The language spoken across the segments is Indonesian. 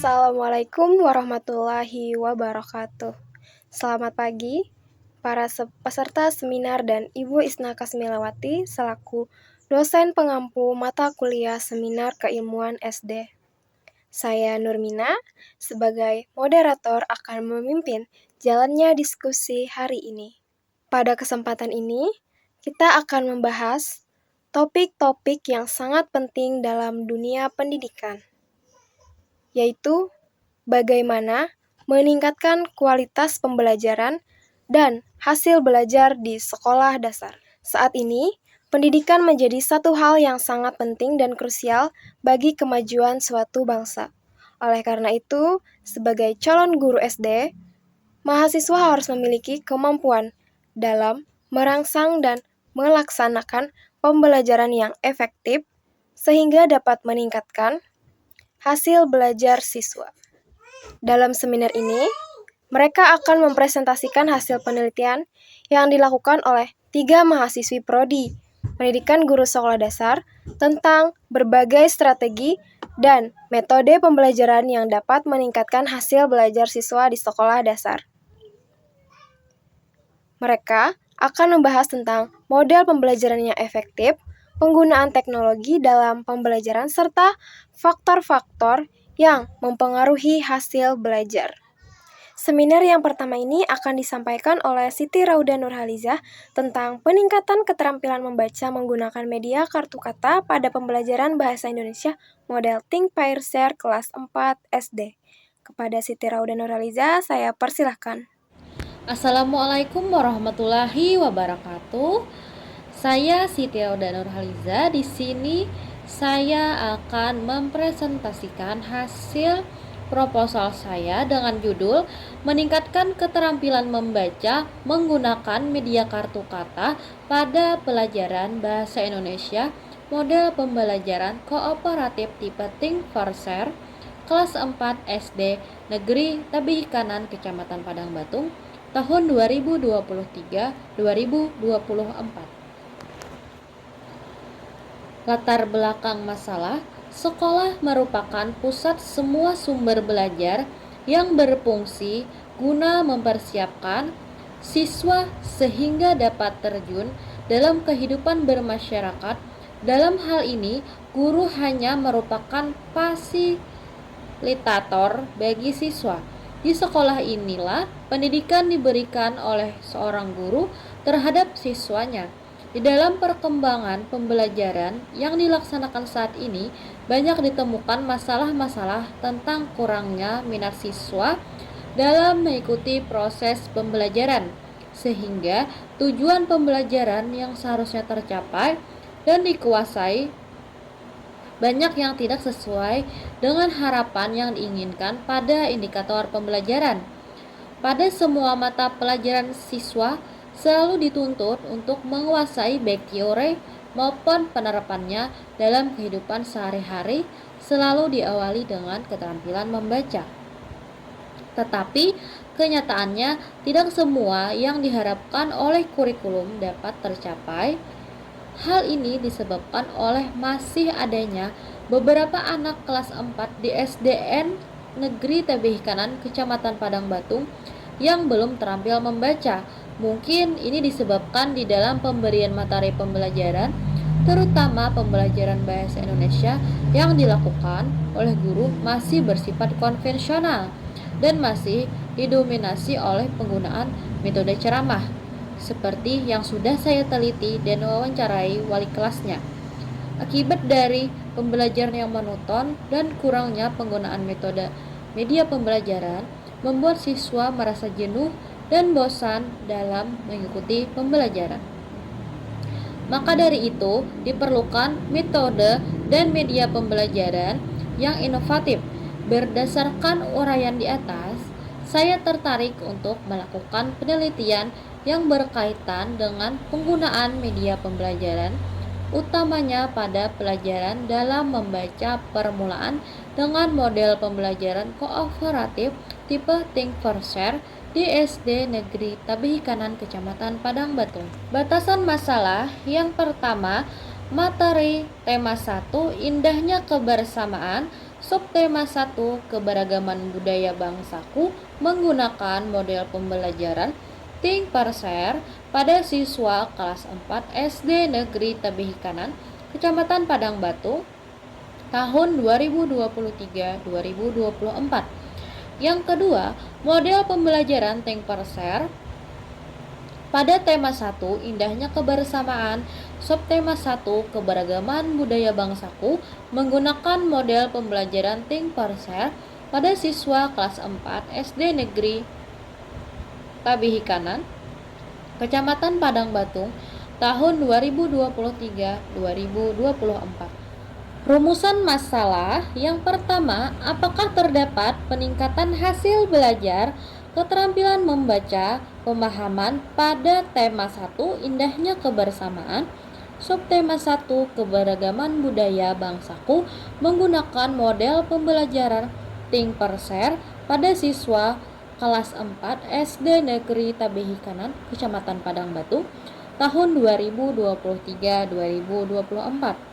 Assalamualaikum warahmatullahi wabarakatuh. Selamat pagi, para peserta seminar dan Ibu Isna Kasmilawati selaku dosen pengampu mata kuliah Seminar Keilmuan SD. Saya Nurmina, sebagai moderator akan memimpin jalannya diskusi hari ini. Pada kesempatan ini, kita akan membahas topik-topik yang sangat penting dalam dunia pendidikan, yaitu bagaimana meningkatkan kualitas pembelajaran dan hasil belajar di sekolah dasar. Saat ini, pendidikan menjadi satu hal yang sangat penting dan krusial bagi kemajuan suatu bangsa. Oleh karena itu, sebagai calon guru SD, mahasiswa harus memiliki kemampuan dalam merangsang dan melaksanakan pembelajaran yang efektif sehingga dapat meningkatkan hasil belajar siswa. Dalam seminar ini, mereka akan mempresentasikan hasil penelitian yang dilakukan oleh 3 mahasiswi prodi Pendidikan Guru Sekolah Dasar tentang berbagai strategi dan metode pembelajaran yang dapat meningkatkan hasil belajar siswa di sekolah dasar. Mereka akan membahas tentang model pembelajaran yang efektif, penggunaan teknologi dalam pembelajaran, serta faktor-faktor yang mempengaruhi hasil belajar. Seminar yang pertama ini akan disampaikan oleh Siti Rauda Nurhalizah tentang peningkatan keterampilan membaca menggunakan media kartu kata pada pembelajaran Bahasa Indonesia model Think Pair Share kelas 4 SD. Kepada Siti Rauda Nurhalizah, saya persilahkan. Assalamualaikum warahmatullahi wabarakatuh. Saya Siti Rauda Nurhalizah. Di sini saya akan mempresentasikan hasil proposal saya dengan judul meningkatkan keterampilan membaca menggunakan media kartu kata pada pelajaran Bahasa Indonesia model pembelajaran kooperatif tipe Think for Share kelas 4 SD Negeri Tabih Kanan Kecamatan Padang Batung tahun 2023-2024. Latar belakang masalah, sekolah merupakan pusat semua sumber belajar yang berfungsi guna mempersiapkan siswa sehingga dapat terjun dalam kehidupan bermasyarakat. Dalam hal ini, guru hanya merupakan fasilitator bagi siswa. Di sekolah inilah pendidikan diberikan oleh seorang guru terhadap siswanya. Di dalam perkembangan pembelajaran yang dilaksanakan saat ini, banyak ditemukan masalah-masalah tentang kurangnya minat siswa dalam mengikuti proses pembelajaran, sehingga tujuan pembelajaran yang seharusnya tercapai dan dikuasai banyak yang tidak sesuai dengan harapan yang diinginkan pada indikator pembelajaran. Pada semua mata pelajaran siswa selalu dituntut untuk menguasai baik teori maupun penerapannya dalam kehidupan sehari-hari, selalu diawali dengan keterampilan membaca. Tetapi kenyataannya tidak semua yang diharapkan oleh kurikulum dapat tercapai. Hal ini disebabkan oleh masih adanya beberapa anak kelas 4 di SDN Negeri Tabih Kanan Kecamatan Padang Batung yang belum terampil membaca. Mungkin ini disebabkan di dalam pemberian materi pembelajaran, terutama pembelajaran Bahasa Indonesia yang dilakukan oleh guru masih bersifat konvensional dan masih didominasi oleh penggunaan metode ceramah, seperti yang sudah saya teliti dan wawancarai wali kelasnya. Akibat dari pembelajaran yang monoton dan kurangnya penggunaan metode media pembelajaran, membuat siswa merasa jenuh dan bosan dalam mengikuti pembelajaran. Maka dari itu, diperlukan metode dan media pembelajaran yang inovatif. Berdasarkan uraian di atas, saya tertarik untuk melakukan penelitian yang berkaitan dengan penggunaan media pembelajaran, utamanya pada pelajaran dalam membaca permulaan dengan model pembelajaran kooperatif tipe Think for Share di SD Negeri Tabih Kanan Kecamatan Padang Batung. Batasan masalah yang pertama, materi tema 1, indahnya kebersamaan Subtema 1 keberagaman budaya bangsaku menggunakan model pembelajaran Think Parser pada siswa kelas 4 SD Negeri Tebih Kanan, Kecamatan Padang Batu, tahun 2023-2024. Yang kedua, model pembelajaran Think Parser pada tema 1 indahnya kebersamaan, subtema 1 keberagaman budaya bangsaku menggunakan model pembelajaran Think Parser pada siswa kelas 4 SD Negeri Tabihi Kanan, Kecamatan Padang Batu, tahun 2023-2024. Rumusan masalah yang pertama, apakah terdapat peningkatan hasil belajar, keterampilan membaca, pemahaman pada tema 1 indahnya kebersamaan, subtema 1 keberagaman budaya bangsaku menggunakan model pembelajaran Think Parser pada siswa kelas 4 SD Negeri Tabehi Kanan, Kecamatan Padang Batu, tahun 2023-2024.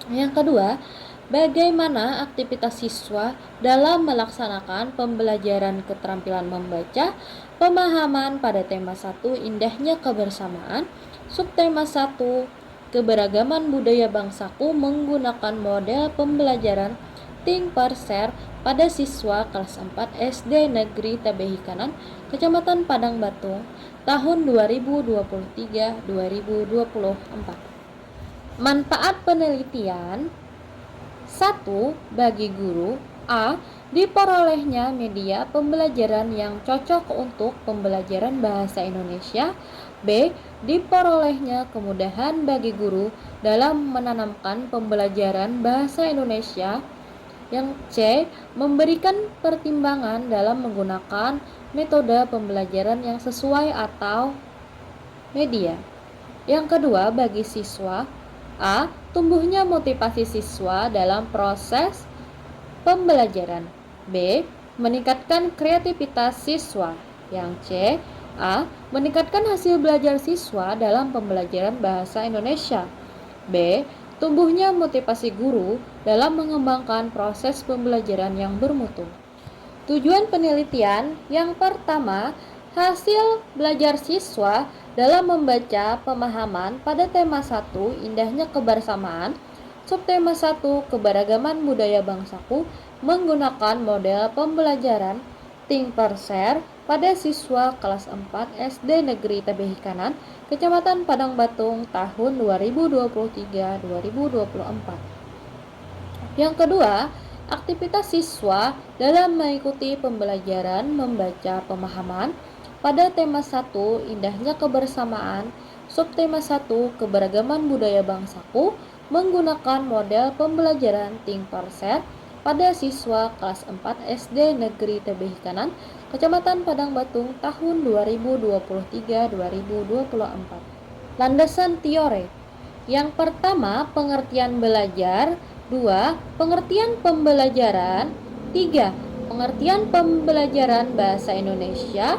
Yang kedua, bagaimana aktivitas siswa dalam melaksanakan pembelajaran keterampilan membaca, pemahaman pada tema 1 indahnya kebersamaan, subtema 1 keberagaman budaya bangsaku menggunakan model pembelajaran Think Parser pada siswa kelas 4 SD Negeri Tabehi Kanan, Kecamatan Padang Batu, tahun 2023-2024. Manfaat penelitian 1. Bagi guru. A. Diperolehnya media pembelajaran yang cocok untuk pembelajaran bahasa Indonesia. B. Diperolehnya kemudahan bagi guru dalam menanamkan pembelajaran bahasa Indonesia. Yang C. Memberikan pertimbangan dalam menggunakan metode pembelajaran yang sesuai atau media. Yang kedua, bagi siswa. A. Tumbuhnya motivasi siswa dalam proses pembelajaran. B. Meningkatkan kreativitas siswa. Yang C. A. Meningkatkan hasil belajar siswa dalam pembelajaran bahasa Indonesia. B. Tumbuhnya motivasi guru dalam mengembangkan proses pembelajaran yang bermutu. Tujuan penelitian yang pertama, hasil belajar siswa dalam membaca pemahaman pada tema 1 indahnya kebersamaan, subtema 1 keberagaman budaya bangsaku menggunakan model pembelajaran Think Parser pada siswa kelas 4 SD Negeri Tabehi Kanan, Kecamatan Padang Batu, tahun 2023-2024. Yang kedua, aktivitas siswa dalam mengikuti pembelajaran membaca pemahaman pada tema 1 indahnya kebersamaan, subtema 1 keberagaman budaya bangsaku menggunakan model pembelajaran Think Parser pada siswa kelas 4 SD Negeri Tabehi Kanan, Kecamatan Padang Batu, tahun 2023-2024. Landasan teori. Yang pertama, pengertian belajar. 2. Pengertian pembelajaran. 3. Pengertian pembelajaran bahasa Indonesia.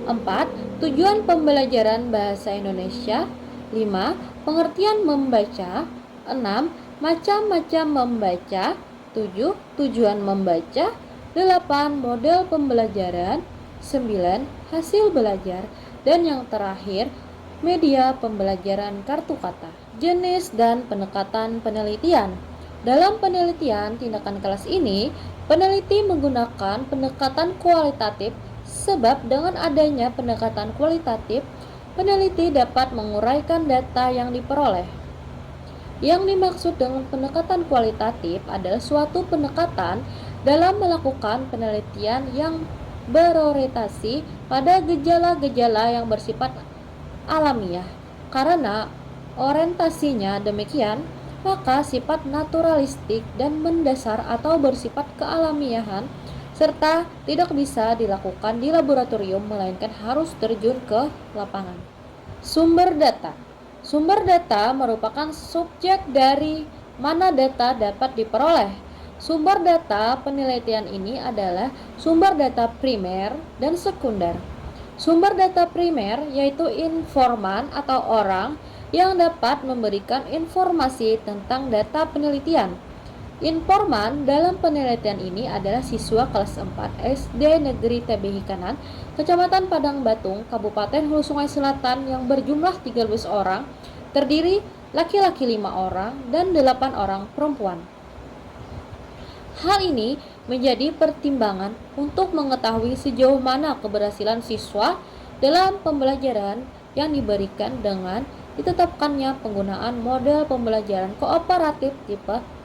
4. Tujuan pembelajaran bahasa Indonesia. 5. Pengertian membaca. 6. Macam-macam membaca. 7. Tujuan membaca. 8. Model pembelajaran. 9. Hasil belajar. Dan yang terakhir, media pembelajaran kartu kata. Jenis dan pendekatan penelitian. Dalam penelitian tindakan kelas ini, peneliti menggunakan pendekatan kualitatif sebab dengan adanya pendekatan kualitatif, peneliti dapat menguraikan data yang diperoleh. Yang dimaksud dengan pendekatan kualitatif adalah suatu pendekatan dalam melakukan penelitian yang berorientasi pada gejala-gejala yang bersifat alamiah. Karena orientasinya demikian, maka sifat naturalistik dan mendasar atau bersifat kealamiahan serta tidak bisa dilakukan di laboratorium melainkan harus terjun ke lapangan. Sumber data. Sumber data merupakan subjek dari mana data dapat diperoleh. Sumber data penelitian ini adalah sumber data primer dan sekunder. Sumber data primer yaitu informan atau orang yang dapat memberikan informasi tentang data penelitian. Informan dalam penelitian ini adalah siswa kelas 4 SD Negeri TBH Kanan, Kecamatan Padang Batung, Kabupaten Hulu Sungai Selatan yang berjumlah 13 orang, terdiri laki-laki 5 orang dan 8 orang perempuan. Hal ini menjadi pertimbangan untuk mengetahui sejauh mana keberhasilan siswa dalam pembelajaran yang diberikan dengan ditetapkannya penggunaan model pembelajaran kooperatif tipe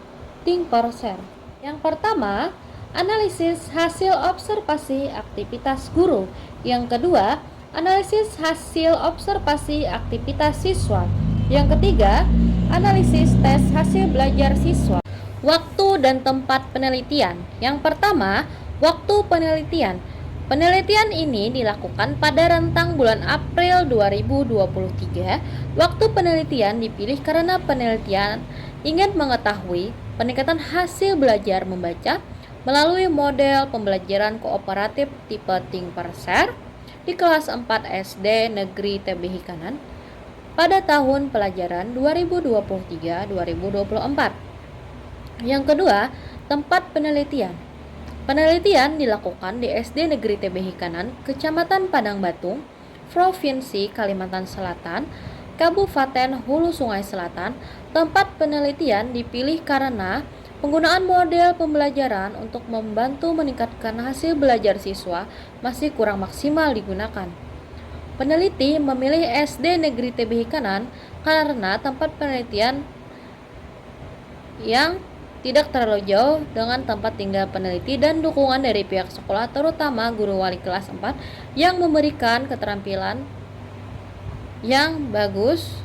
Think per share. Yang pertama, analisis hasil observasi aktivitas guru. Yang kedua, analisis hasil observasi aktivitas siswa. Yang ketiga, analisis tes hasil belajar siswa. Waktu dan tempat penelitian. Yang pertama, waktu penelitian. Penelitian ini dilakukan pada rentang bulan April 2023. Waktu penelitian dipilih karena penelitian ingin mengetahui peningkatan hasil belajar membaca melalui model pembelajaran kooperatif tipe Think per share di kelas 4 SD Negeri TBH Kanan pada tahun pelajaran 2023-2024. Yang kedua, tempat penelitian. Penelitian dilakukan di SD Negeri TBH Kanan, Kecamatan Padang Batung, Provinsi Kalimantan Selatan, Kabupaten Hulu Sungai Selatan. Tempat penelitian dipilih karena penggunaan model pembelajaran untuk membantu meningkatkan hasil belajar siswa masih kurang maksimal digunakan. Peneliti memilih SD Negeri TBH Kanan karena tempat penelitian yang tidak terlalu jauh dengan tempat tinggal peneliti dan dukungan dari pihak sekolah, terutama guru wali kelas 4 yang memberikan keterampilan yang bagus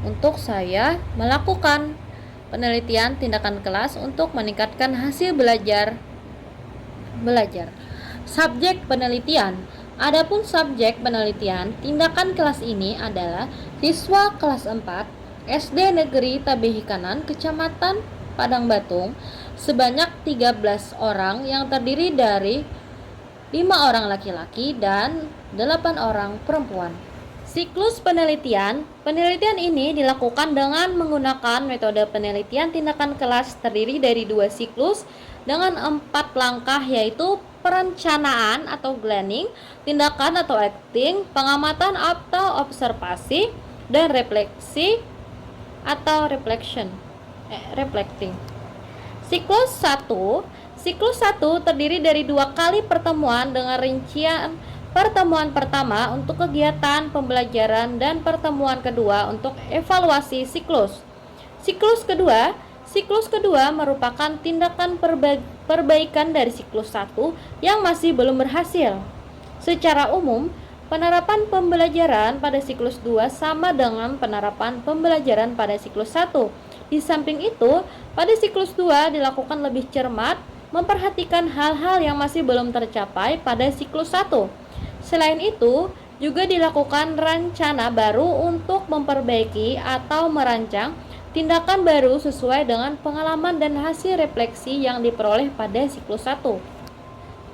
untuk saya melakukan penelitian tindakan kelas untuk meningkatkan hasil belajar. Subjek penelitian. Adapun subjek penelitian tindakan kelas ini adalah siswa kelas 4 SD Negeri TBH Kanan, Kecamatan Padang Batung, sebanyak 13 orang yang terdiri dari 5 orang laki-laki dan 8 orang perempuan. Siklus penelitian. Penelitian ini dilakukan dengan menggunakan metode penelitian tindakan kelas terdiri dari 2 siklus dengan 4 langkah, yaitu perencanaan atau planning, tindakan atau acting, pengamatan atau observasi, dan refleksi atau reflecting. Siklus 1 terdiri dari 2 kali pertemuan dengan rincian pertemuan pertama untuk kegiatan pembelajaran dan pertemuan kedua untuk evaluasi siklus. Siklus kedua merupakan tindakan perbaikan dari siklus 1 yang masih belum berhasil. Secara umum, penerapan pembelajaran pada siklus 2 sama dengan penerapan pembelajaran pada siklus 1. Di samping itu, pada siklus 2 dilakukan lebih cermat, memperhatikan hal-hal yang masih belum tercapai pada siklus 1. Selain itu, juga dilakukan rencana baru untuk memperbaiki atau merancang tindakan baru sesuai dengan pengalaman dan hasil refleksi yang diperoleh pada siklus 1.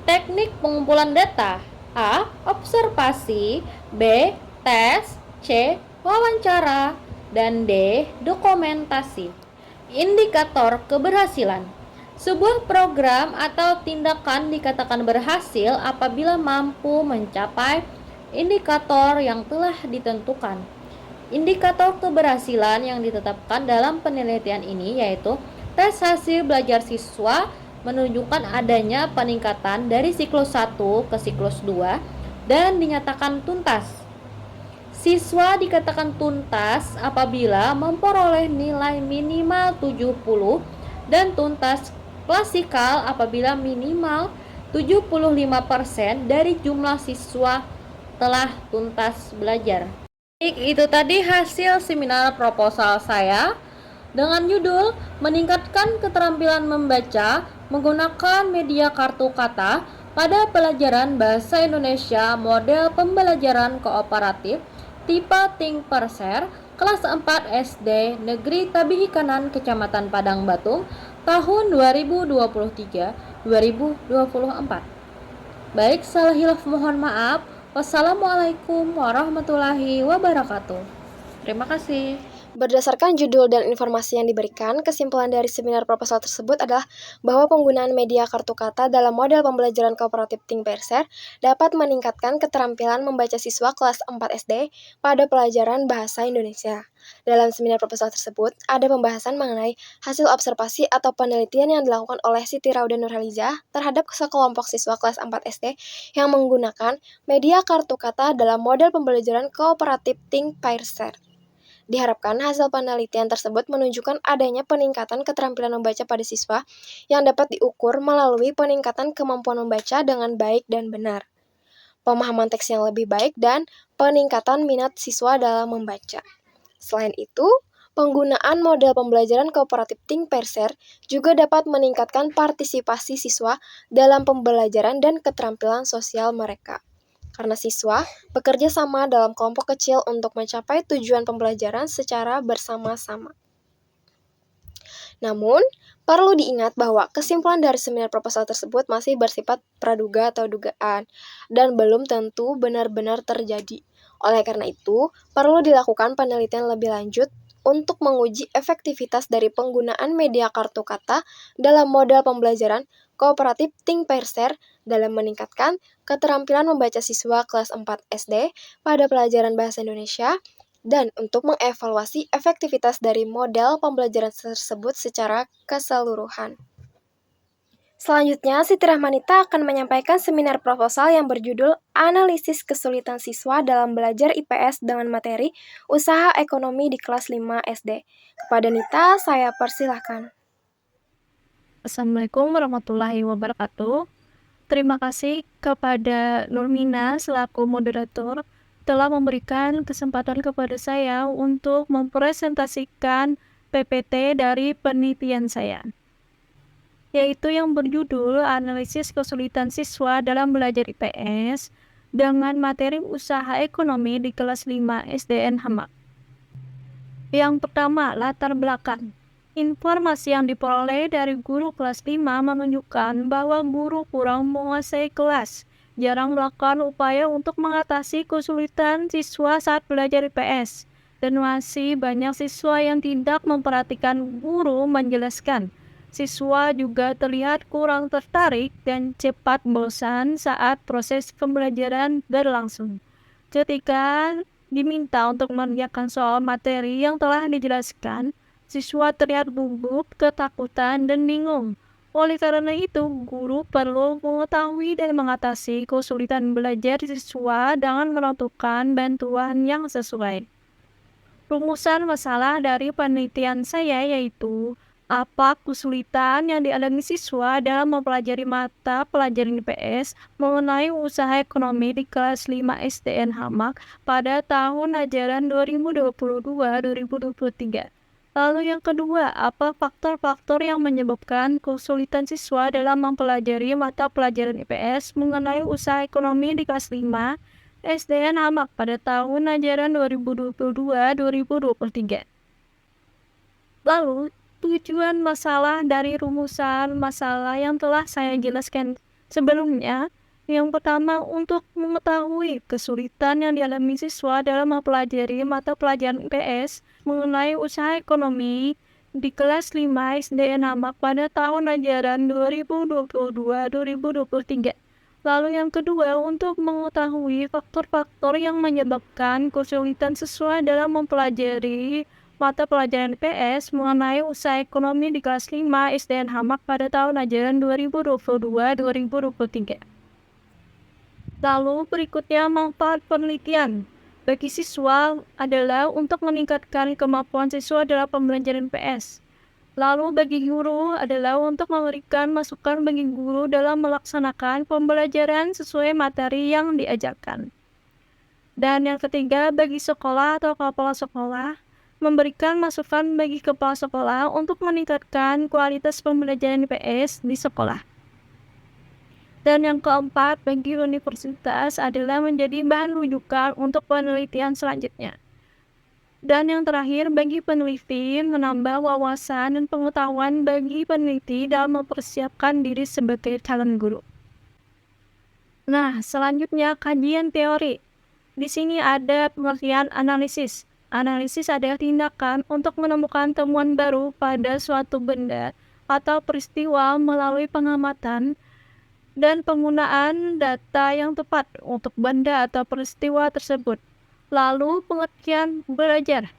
Teknik pengumpulan data. A. Observasi. B. Tes. C. Wawancara. Dan D. Dokumentasi. Indikator keberhasilan. Sebuah program atau tindakan dikatakan berhasil apabila mampu mencapai indikator yang telah ditentukan. Indikator keberhasilan yang ditetapkan dalam penelitian ini yaitu tes hasil belajar siswa menunjukkan adanya peningkatan dari siklus 1 ke siklus 2 dan dinyatakan tuntas. Siswa dikatakan tuntas apabila memperoleh nilai minimal 70 dan tuntas klasikal apabila minimal 75% dari jumlah siswa telah tuntas belajar. Itu tadi hasil seminar proposal saya dengan judul meningkatkan keterampilan membaca menggunakan media kartu kata pada pelajaran Bahasa Indonesia model pembelajaran kooperatif tipe Think per share kelas 4 SD Negeri TBH Kanan, Kecamatan Padang Batung, tahun 2023-2024. Baik, salah hilaf mohon maaf. Wassalamualaikum warahmatullahi wabarakatuh. Terima kasih. Berdasarkan judul dan informasi yang diberikan, kesimpulan dari seminar proposal tersebut adalah bahwa penggunaan media kartu kata dalam model pembelajaran kooperatif Think Berser dapat meningkatkan keterampilan membaca siswa kelas 4 SD pada pelajaran bahasa Indonesia. Dalam seminar proposal tersebut, ada pembahasan mengenai hasil observasi atau penelitian yang dilakukan oleh Siti Rauda Nurhaliza terhadap sekelompok siswa kelas 4 SD yang menggunakan media kartu kata dalam model pembelajaran kooperatif Think Berser. Diharapkan hasil penelitian tersebut menunjukkan adanya peningkatan keterampilan membaca pada siswa yang dapat diukur melalui peningkatan kemampuan membaca dengan baik dan benar, pemahaman teks yang lebih baik, dan peningkatan minat siswa dalam membaca. Selain itu, penggunaan model pembelajaran kooperatif Think Berser juga dapat meningkatkan partisipasi siswa dalam pembelajaran dan keterampilan sosial mereka, karena siswa bekerja sama dalam kelompok kecil untuk mencapai tujuan pembelajaran secara bersama-sama. Namun, perlu diingat bahwa kesimpulan dari seminar proposal tersebut masih bersifat praduga atau dugaan, dan belum tentu benar-benar terjadi. Oleh karena itu, perlu dilakukan penelitian lebih lanjut untuk menguji efektivitas dari penggunaan media kartu kata dalam model pembelajaran kooperatif Think Berser dalam meningkatkan keterampilan membaca siswa kelas 4 SD pada pelajaran bahasa Indonesia, dan untuk mengevaluasi efektivitas dari model pembelajaran tersebut secara keseluruhan. Selanjutnya, Siti Rahmanita akan menyampaikan seminar proposal yang berjudul Analisis Kesulitan Siswa dalam Belajar IPS dengan Materi Usaha Ekonomi di Kelas 5 SD. Kepada Nita, saya persilahkan. Assalamualaikum warahmatullahi wabarakatuh. Terima kasih kepada Nurmina selaku moderator telah memberikan kesempatan kepada saya untuk mempresentasikan PPT dari penelitian saya, yaitu yang berjudul Analisis Kesulitan Siswa dalam Belajar IPS dengan Materi Usaha Ekonomi di Kelas 5 SDN Hamak. Yang pertama, latar belakang. Informasi yang diperoleh dari guru kelas 5 menunjukkan bahwa guru kurang menguasai kelas, jarang melakukan upaya untuk mengatasi kesulitan siswa saat belajar IPS, dan masih banyak siswa yang tidak memperhatikan guru menjelaskan. Siswa juga terlihat kurang tertarik dan cepat bosan saat proses pembelajaran berlangsung. Ketika diminta untuk mengerjakan soal materi yang telah dijelaskan, siswa terlihat gugup, ketakutan, dan bingung. Oleh karena itu, guru perlu mengetahui dan mengatasi kesulitan belajar siswa dengan menentukan bantuan yang sesuai. Rumusan masalah dari penelitian saya yaitu apa kesulitan yang dialami siswa dalam mempelajari mata pelajaran IPS mengenai usaha ekonomi di kelas 5 SDN Hamak pada tahun ajaran 2022-2023. Lalu yang kedua, apa faktor-faktor yang menyebabkan kesulitan siswa dalam mempelajari mata pelajaran IPS mengenai usaha ekonomi di kelas 5 SDN Hamak pada tahun ajaran 2022-2023. Lalu, tujuan masalah dari rumusan masalah yang telah saya jelaskan sebelumnya. Yang pertama, untuk mengetahui kesulitan yang dialami siswa dalam mempelajari mata pelajaran IPS mengenai usaha ekonomi di kelas 5 SDN Hamak pada tahun ajaran 2022-2023. Lalu yang kedua, untuk mengetahui faktor-faktor yang menyebabkan kesulitan siswa dalam mempelajari mata pelajaran IPS mengenai usaha ekonomi di kelas 5 SDN Hamak pada tahun ajaran 2022-2023. Lalu berikutnya, manfaat penelitian bagi siswa adalah untuk meningkatkan kemampuan siswa dalam pembelajaran IPS. Lalu bagi guru adalah untuk memberikan masukan bagi guru dalam melaksanakan pembelajaran sesuai materi yang diajarkan. Dan yang ketiga, bagi sekolah atau kepala sekolah, memberikan masukan bagi kepala sekolah untuk meningkatkan kualitas pembelajaran IPS di sekolah. Dan yang keempat, bagi universitas adalah menjadi bahan rujukan untuk penelitian selanjutnya. Dan yang terakhir, bagi peneliti, menambah wawasan dan pengetahuan bagi peneliti dalam mempersiapkan diri sebagai calon guru. Nah, selanjutnya kajian teori. Di sini ada pengertian analisis. Analisis adalah tindakan untuk menemukan temuan baru pada suatu benda atau peristiwa melalui pengamatan dan penggunaan data yang tepat untuk benda atau peristiwa tersebut. Lalu, pengertian belajar.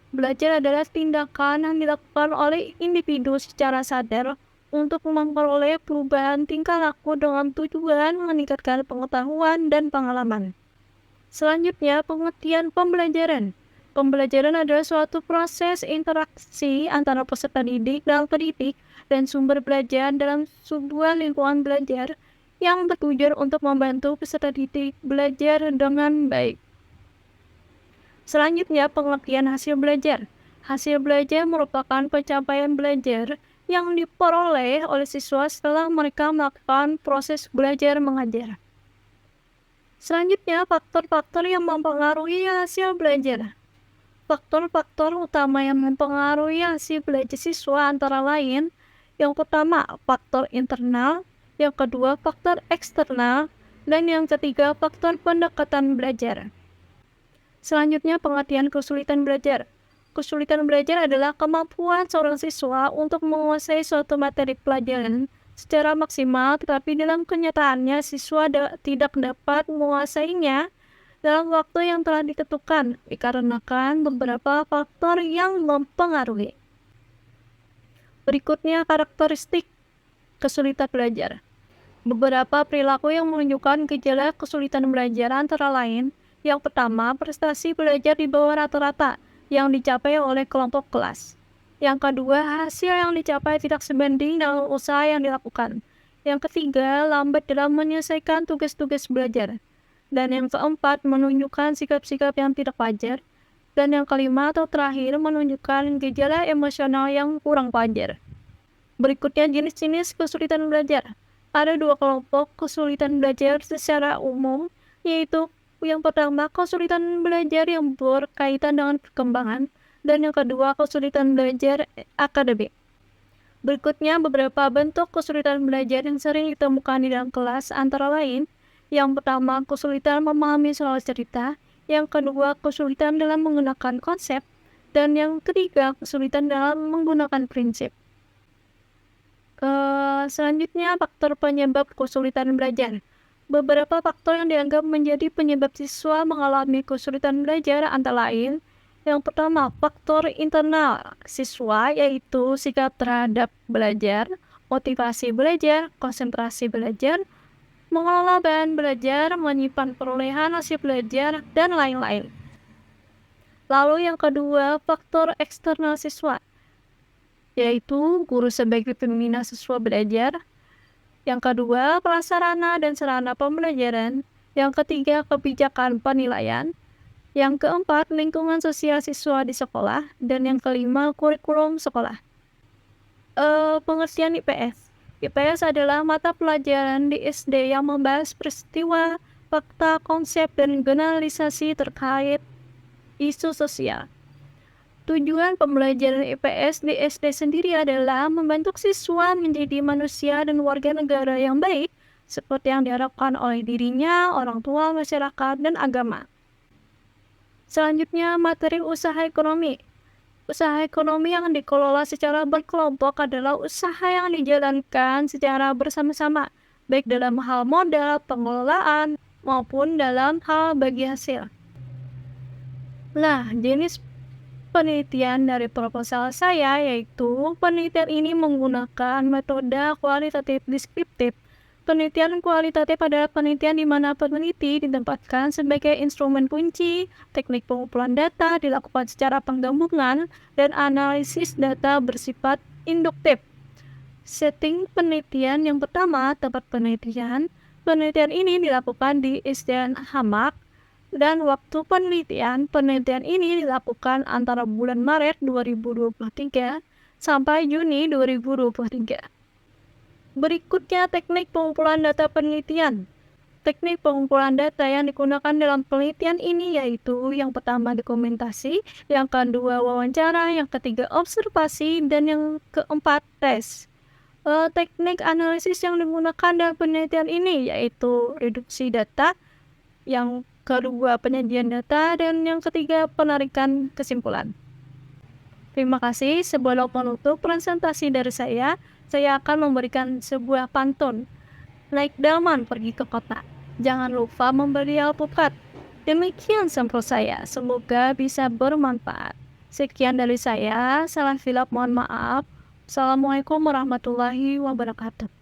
Belajar adalah tindakan yang dilakukan oleh individu secara sadar untuk memperoleh perubahan tingkah laku dengan tujuan meningkatkan pengetahuan dan pengalaman. Selanjutnya, pengertian pembelajaran. Pembelajaran adalah suatu proses interaksi antara peserta didik dan pendidik dan sumber belajar dalam sebuah lingkungan belajar yang bertujuan untuk membantu peserta didik belajar dengan baik. Selanjutnya, pengertian hasil belajar. Hasil belajar merupakan pencapaian belajar yang diperoleh oleh siswa setelah mereka melakukan proses belajar mengajar. Selanjutnya, faktor-faktor yang mempengaruhi hasil belajar. Faktor-faktor utama yang mempengaruhi hasil belajar siswa antara lain, yang pertama, faktor internal, yang kedua, faktor eksternal, dan yang ketiga, faktor pendekatan belajar. Selanjutnya, pengertian kesulitan belajar. Kesulitan belajar adalah kemampuan seorang siswa untuk menguasai suatu materi pelajaran secara maksimal, tetapi dalam kenyataannya siswa tidak dapat menguasainya dalam waktu yang telah ditentukan dikarenakan beberapa faktor yang mempengaruhi. Berikutnya, karakteristik kesulitan belajar. Beberapa perilaku yang menunjukkan gejala kesulitan belajar antara lain, yang pertama, prestasi belajar di bawah rata-rata yang dicapai oleh kelompok kelas. Yang kedua, hasil yang dicapai tidak sebanding dengan usaha yang dilakukan. Yang ketiga, lambat dalam menyelesaikan tugas-tugas belajar. Dan yang keempat, menunjukkan sikap-sikap yang tidak wajar. Dan yang kelima atau terakhir, menunjukkan gejala emosional yang kurang wajar. Berikutnya, jenis-jenis kesulitan belajar. Ada dua kelompok kesulitan belajar secara umum, yaitu yang pertama, kesulitan belajar yang berkaitan dengan perkembangan, dan yang kedua, kesulitan belajar akademik. Berikutnya, beberapa bentuk kesulitan belajar yang sering ditemukan di dalam kelas antara lain, yang pertama, kesulitan memahami soal cerita, yang kedua, kesulitan dalam menggunakan konsep, dan yang ketiga, kesulitan dalam menggunakan prinsip. Selanjutnya, faktor penyebab kesulitan belajar. Beberapa faktor yang dianggap menjadi penyebab siswa mengalami kesulitan belajar antara lain, yang pertama, faktor internal siswa, yaitu sikap terhadap belajar, motivasi belajar, konsentrasi belajar, mengelola bahan belajar, menyimpan perolehan hasil belajar, dan lain-lain. Lalu yang kedua, faktor eksternal siswa, yaitu guru sebagai pembina siswa belajar. Yang kedua, prasarana dan sarana pembelajaran. Yang ketiga, kebijakan penilaian. Yang keempat, lingkungan sosial siswa di sekolah. Dan yang kelima, kurikulum sekolah. Pengertian IPS. IPS adalah mata pelajaran di SD yang membahas peristiwa, fakta, konsep, dan generalisasi terkait isu sosial. Tujuan pembelajaran IPS di SD sendiri adalah membentuk siswa menjadi manusia dan warga negara yang baik, seperti yang diharapkan oleh dirinya, orang tua, masyarakat, dan agama. Selanjutnya, materi usaha ekonomi. Usaha ekonomi yang dikelola secara berkelompok adalah usaha yang dijalankan secara bersama-sama, baik dalam hal modal, pengelolaan, maupun dalam hal bagi hasil. Nah, jenis penelitian dari proposal saya yaitu penelitian ini menggunakan metode kualitatif deskriptif. Penelitian kualitatif adalah penelitian di mana peneliti ditempatkan sebagai instrumen kunci, teknik pengumpulan data dilakukan secara penggabungan, dan analisis data bersifat induktif. Setting penelitian yang pertama, tempat penelitian. Penelitian ini dilakukan di ISDN Hamak, dan waktu penelitian ini dilakukan antara bulan Maret 2023 sampai Juni 2023. Berikutnya, teknik pengumpulan data penelitian. Teknik pengumpulan data yang digunakan dalam penelitian ini yaitu yang pertama dokumentasi, yang kedua wawancara, yang ketiga observasi, dan yang keempat tes. Teknik analisis yang digunakan dalam penelitian ini yaitu reduksi data, yang kedua penyajian data, dan yang ketiga penarikan kesimpulan. Terima kasih. Sebelum menutup presentasi dari saya akan memberikan sebuah pantun. Naik delman pergi ke kota, jangan lupa membeli alpukat. Demikian sampel saya, semoga bisa bermanfaat. Sekian dari saya, salah silap mohon maaf. Assalamualaikum warahmatullahi wabarakatuh.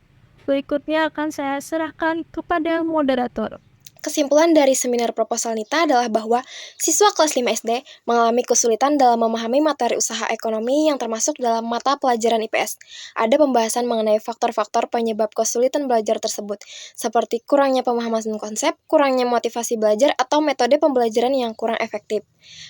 Berikutnya akan saya serahkan kepada moderator. Kesimpulan dari seminar proposal Nita adalah bahwa siswa kelas 5 SD mengalami kesulitan dalam memahami materi usaha ekonomi yang termasuk dalam mata pelajaran IPS. Ada pembahasan mengenai faktor-faktor penyebab kesulitan belajar tersebut, seperti kurangnya pemahaman konsep, kurangnya motivasi belajar, atau metode pembelajaran yang kurang efektif.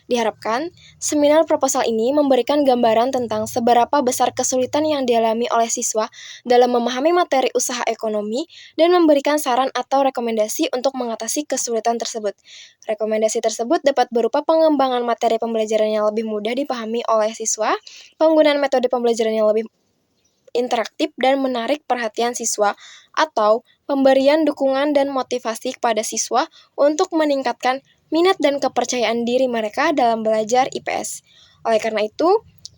Diharapkan, seminar proposal ini memberikan gambaran tentang seberapa besar kesulitan yang dialami oleh siswa dalam memahami materi usaha ekonomi dan memberikan saran atau rekomendasi untuk mengatasi kesulitan tersebut. Rekomendasi tersebut dapat berupa pengembangan materi pembelajaran yang lebih mudah dipahami oleh siswa, penggunaan metode pembelajaran yang lebih interaktif dan menarik perhatian siswa, atau pemberian dukungan dan motivasi kepada siswa untuk meningkatkan minat dan kepercayaan diri mereka dalam belajar IPS. Oleh karena itu,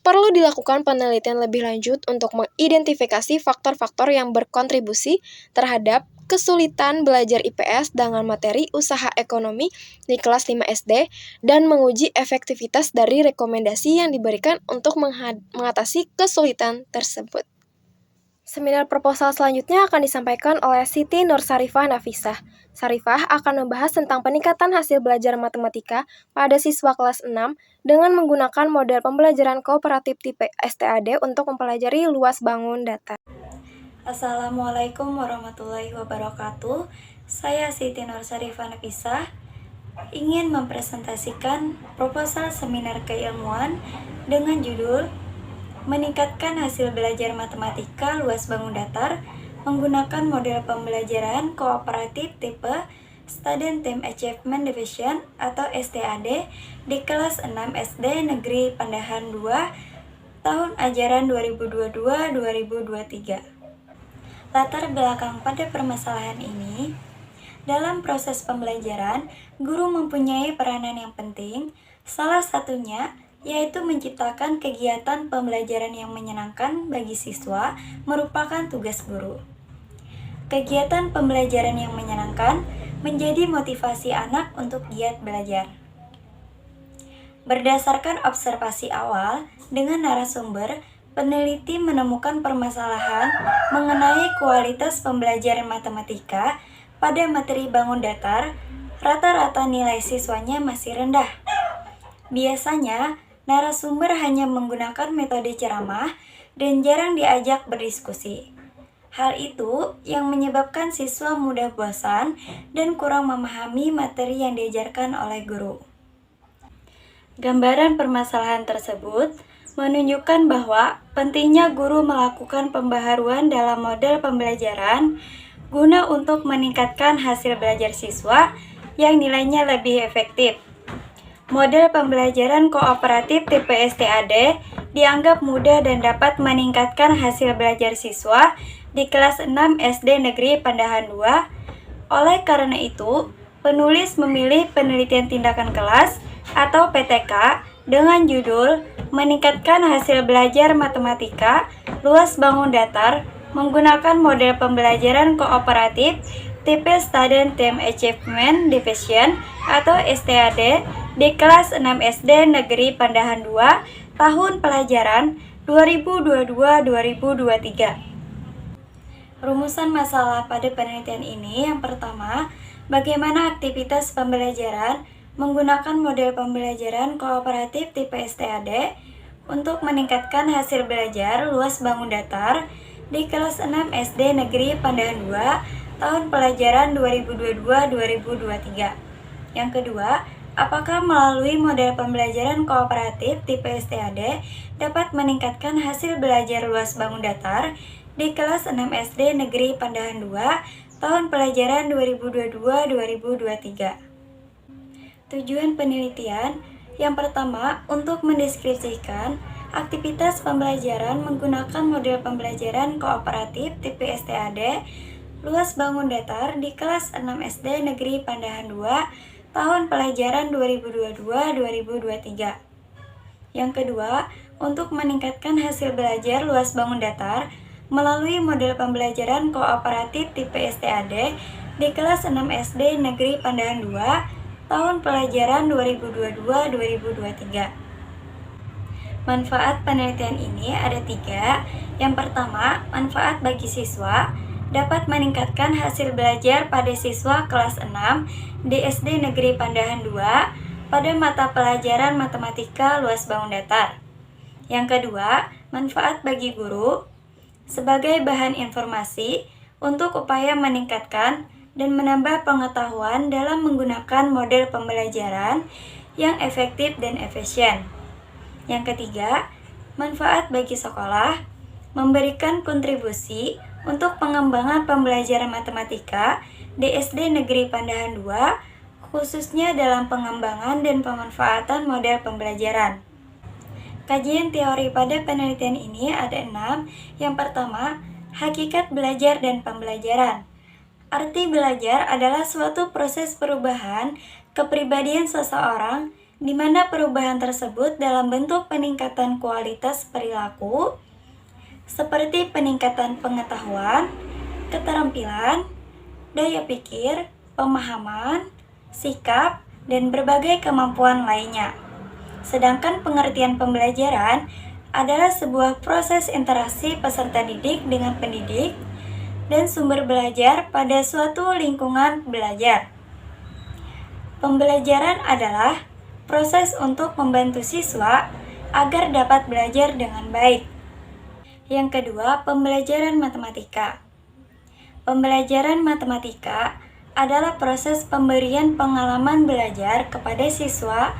perlu dilakukan penelitian lebih lanjut untuk mengidentifikasi faktor-faktor yang berkontribusi terhadap kesulitan belajar IPS dengan materi usaha ekonomi di kelas 5 SD dan menguji efektivitas dari rekomendasi yang diberikan untuk mengatasi kesulitan tersebut. Seminar proposal selanjutnya akan disampaikan oleh Siti Nur Sarifah Nafisah. Sarifah akan membahas tentang peningkatan hasil belajar matematika pada siswa kelas 6 dengan menggunakan model pembelajaran kooperatif tipe STAD untuk mempelajari luas bangun data. Assalamualaikum warahmatullahi wabarakatuh. Saya Siti Nur Sarifah Nafisah ingin mempresentasikan proposal seminar keilmuan dengan judul Meningkatkan hasil belajar matematika luas bangun datar menggunakan model pembelajaran kooperatif tipe Student Team Achievement Division atau STAD di kelas 6 SD Negeri Pandahan 2 tahun ajaran 2022-2023. Latar belakang pada permasalahan ini, dalam proses pembelajaran, guru mempunyai peranan yang penting, salah satunya yaitu menciptakan kegiatan pembelajaran yang menyenangkan bagi siswa merupakan tugas guru. Kegiatan pembelajaran yang menyenangkan menjadi motivasi anak untuk giat belajar. Berdasarkan observasi awal dengan narasumber, peneliti menemukan permasalahan mengenai kualitas pembelajaran matematika pada materi bangun datar, rata-rata nilai siswanya masih rendah. Biasanya, narasumber hanya menggunakan metode ceramah dan jarang diajak berdiskusi. Hal itu yang menyebabkan siswa mudah bosan dan kurang memahami materi yang diajarkan oleh guru. Gambaran permasalahan tersebut menunjukkan bahwa pentingnya guru melakukan pembaharuan dalam model pembelajaran guna untuk meningkatkan hasil belajar siswa yang nilainya lebih efektif. Model pembelajaran kooperatif tipe STAD dianggap mudah dan dapat meningkatkan hasil belajar siswa di kelas 6 SD Negeri Pandahan 2. Oleh karena itu, penulis memilih penelitian tindakan kelas atau PTK dengan judul Meningkatkan Hasil Belajar Matematika Luas Bangun Datar menggunakan model pembelajaran kooperatif tipe Student Team Achievement Division atau STAD di kelas 6 SD Negeri Pandahan 2 tahun pelajaran 2022-2023. Rumusan masalah pada penelitian ini yang pertama, bagaimana aktivitas pembelajaran menggunakan model pembelajaran kooperatif tipe STAD untuk meningkatkan hasil belajar luas bangun datar di kelas 6 SD Negeri Pandahan 2 tahun pelajaran 2022-2023. Yang kedua, apakah melalui model pembelajaran kooperatif tipe STAD dapat meningkatkan hasil belajar luas bangun datar di kelas 6 SD Negeri Pandahan 2 tahun pelajaran 2022-2023. Tujuan penelitian yang pertama, untuk mendeskripsikan aktivitas pembelajaran menggunakan model pembelajaran kooperatif tipe STAD luas bangun datar di kelas 6 SD Negeri Pandahan 2 tahun pelajaran 2022-2023. Yang kedua, untuk meningkatkan hasil belajar luas bangun datar melalui model pembelajaran kooperatif tipe STAD di kelas 6 SD Negeri Pandahan 2 tahun pelajaran 2022-2023. Manfaat penelitian ini ada 3. Yang pertama, manfaat bagi siswa dapat meningkatkan hasil belajar pada siswa kelas 6 di SD Negeri Pandahan 2 pada mata pelajaran matematika luas bangun datar. Yang kedua, manfaat bagi guru sebagai bahan informasi untuk upaya meningkatkan dan menambah pengetahuan dalam menggunakan model pembelajaran yang efektif dan efisien. Yang ketiga, manfaat bagi sekolah memberikan kontribusi untuk pengembangan pembelajaran matematika di SD Negeri Pandahan 2, khususnya dalam pengembangan dan pemanfaatan model pembelajaran. Kajian teori pada penelitian ini ada 6. Yang pertama, hakikat belajar dan pembelajaran. Arti belajar adalah suatu proses perubahan kepribadian seseorang di mana perubahan tersebut dalam bentuk peningkatan kualitas perilaku, seperti peningkatan pengetahuan, keterampilan, daya pikir, pemahaman, sikap, dan berbagai kemampuan lainnya. Sedangkan pengertian pembelajaran adalah sebuah proses interaksi peserta didik dengan pendidik dan sumber belajar pada suatu lingkungan belajar. Pembelajaran adalah proses untuk membantu siswa agar dapat belajar dengan baik. Yang kedua, pembelajaran matematika. Pembelajaran matematika adalah proses pemberian pengalaman belajar kepada siswa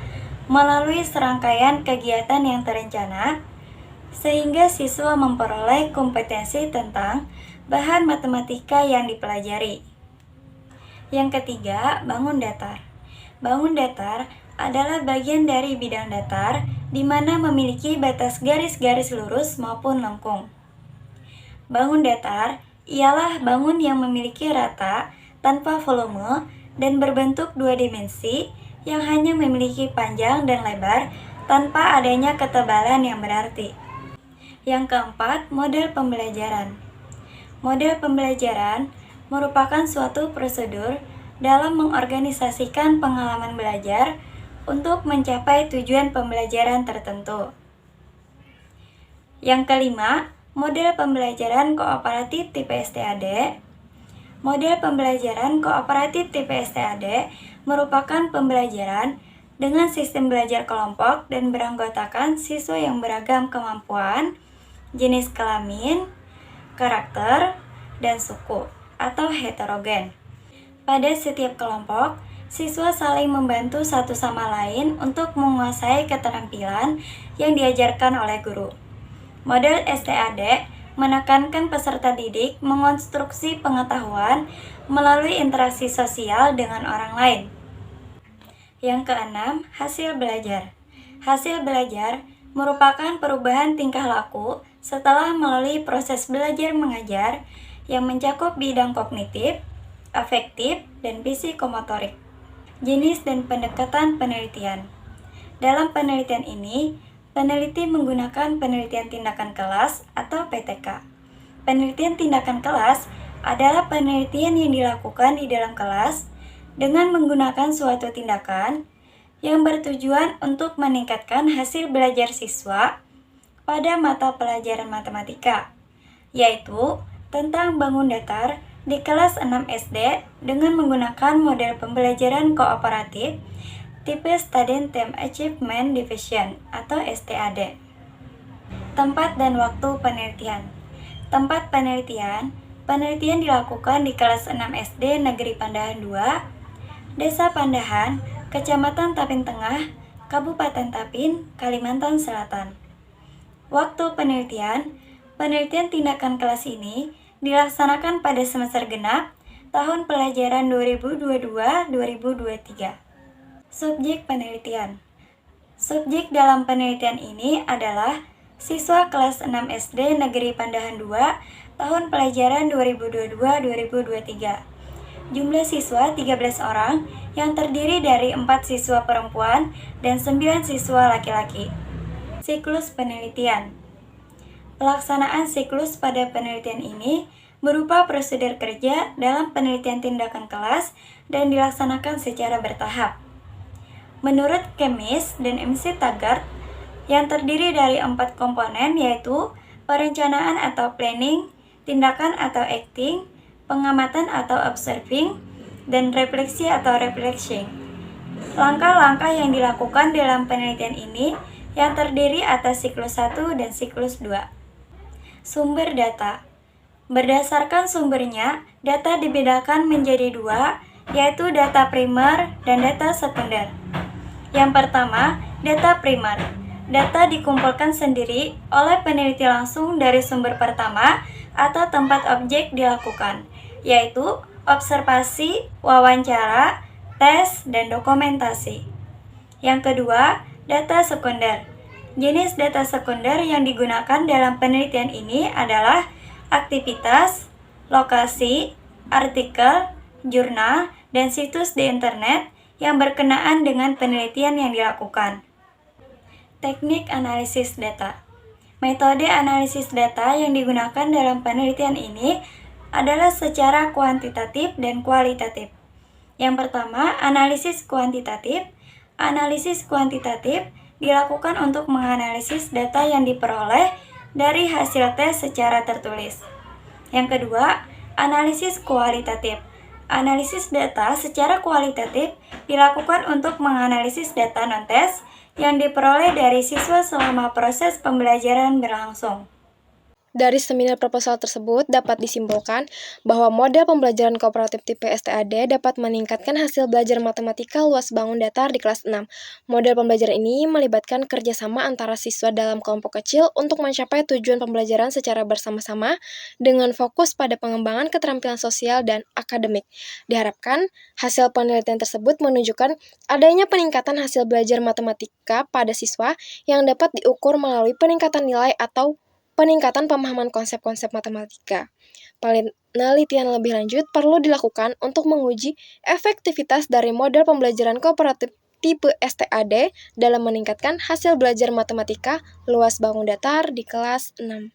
melalui serangkaian kegiatan yang terencana, sehingga siswa memperoleh kompetensi tentang bahan matematika yang dipelajari. Yang ketiga, bangun datar. Bangun datar adalah bagian dari bidang datar di mana memiliki batas garis-garis lurus maupun lengkung. Bangun datar ialah bangun yang memiliki rata tanpa volume dan berbentuk 2 dimensi yang hanya memiliki panjang dan lebar tanpa adanya ketebalan yang berarti. Yang keempat, model pembelajaran. Model pembelajaran merupakan suatu prosedur dalam mengorganisasikan pengalaman belajar untuk mencapai tujuan pembelajaran tertentu. Yang kelima, model pembelajaran kooperatif tipe STAD. Model pembelajaran kooperatif tipe STAD merupakan pembelajaran dengan sistem belajar kelompok dan beranggotakan siswa yang beragam kemampuan, jenis kelamin, karakter, dan suku, atau heterogen. Pada setiap kelompok, siswa saling membantu satu sama lain untuk menguasai keterampilan yang diajarkan oleh guru. Model STAD menekankan peserta didik mengonstruksi pengetahuan melalui interaksi sosial dengan orang lain. Yang keenam, hasil belajar. Hasil belajar merupakan perubahan tingkah laku setelah melalui proses belajar mengajar yang mencakup bidang kognitif, afektif, dan psikomotorik. Jenis dan pendekatan penelitian. Dalam penelitian ini, peneliti menggunakan penelitian tindakan kelas atau PTK. Penelitian tindakan kelas adalah penelitian yang dilakukan di dalam kelas dengan menggunakan suatu tindakan yang bertujuan untuk meningkatkan hasil belajar siswa pada mata pelajaran matematika, yaitu tentang bangun datar di kelas 6 SD dengan menggunakan model pembelajaran kooperatif tipe Student Team Achievement Division atau STAD. Tempat dan waktu penelitian. Tempat penelitian dilakukan di kelas 6 SD Negeri Pandahan 2, Desa Pandahan, Kecamatan Tapin Tengah, Kabupaten Tapin, Kalimantan Selatan. Waktu penelitian tindakan kelas ini dilaksanakan pada semester genap tahun pelajaran 2022-2023. Subjek penelitian. Subjek dalam penelitian ini adalah siswa kelas 6 SD Negeri Pandahan 2 tahun pelajaran 2022-2023. Jumlah siswa 13 orang yang terdiri dari 4 siswa perempuan dan 9 siswa laki-laki. Siklus penelitian. Pelaksanaan siklus pada penelitian ini berupa prosedur kerja dalam penelitian tindakan kelas dan dilaksanakan secara bertahap. Menurut Kemis dan MC Taggart, yang terdiri dari 4 komponen yaitu perencanaan atau planning, tindakan atau acting, pengamatan atau observing, dan refleksi atau reflecting. Langkah-langkah yang dilakukan dalam penelitian ini yang terdiri atas siklus 1 dan siklus 2. Sumber data. Berdasarkan sumbernya, data dibedakan menjadi 2, yaitu data primer dan data sekunder. Yang pertama, data primer. Data dikumpulkan sendiri oleh peneliti langsung dari sumber pertama atau tempat objek dilakukan, yaitu observasi, wawancara, tes, dan dokumentasi. Yang kedua, data sekunder. Jenis data sekunder yang digunakan dalam penelitian ini adalah aktivitas, lokasi, artikel, jurnal, dan situs di internet yang berkenaan dengan penelitian yang dilakukan. Teknik analisis data. Metode analisis data yang digunakan dalam penelitian ini adalah secara kuantitatif dan kualitatif. Yang pertama, analisis kuantitatif. Analisis kuantitatif dilakukan untuk menganalisis data yang diperoleh dari hasil tes secara tertulis. Yang kedua, analisis kualitatif. Analisis data secara kualitatif dilakukan untuk menganalisis data non-tes yang diperoleh dari siswa selama proses pembelajaran berlangsung. Dari seminar proposal tersebut dapat disimpulkan bahwa model pembelajaran kooperatif tipe STAD dapat meningkatkan hasil belajar matematika luas bangun datar di kelas 6. Model pembelajaran ini melibatkan kerjasama antara siswa dalam kelompok kecil untuk mencapai tujuan pembelajaran secara bersama-sama dengan fokus pada pengembangan keterampilan sosial dan akademik. Diharapkan hasil penelitian tersebut menunjukkan adanya peningkatan hasil belajar matematika pada siswa yang dapat diukur melalui peningkatan nilai atau peningkatan pemahaman konsep-konsep matematika. Penelitian lebih lanjut perlu dilakukan untuk menguji efektivitas dari model pembelajaran kooperatif tipe STAD dalam meningkatkan hasil belajar matematika luas bangun datar di kelas 6.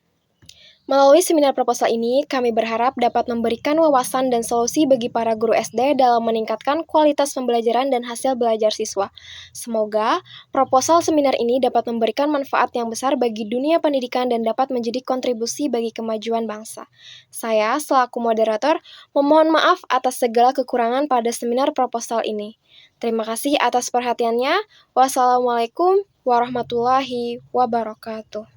Melalui seminar proposal ini, kami berharap dapat memberikan wawasan dan solusi bagi para guru SD dalam meningkatkan kualitas pembelajaran dan hasil belajar siswa. Semoga proposal seminar ini dapat memberikan manfaat yang besar bagi dunia pendidikan dan dapat menjadi kontribusi bagi kemajuan bangsa. Saya, selaku moderator, memohon maaf atas segala kekurangan pada seminar proposal ini. Terima kasih atas perhatiannya. Wassalamualaikum warahmatullahi wabarakatuh.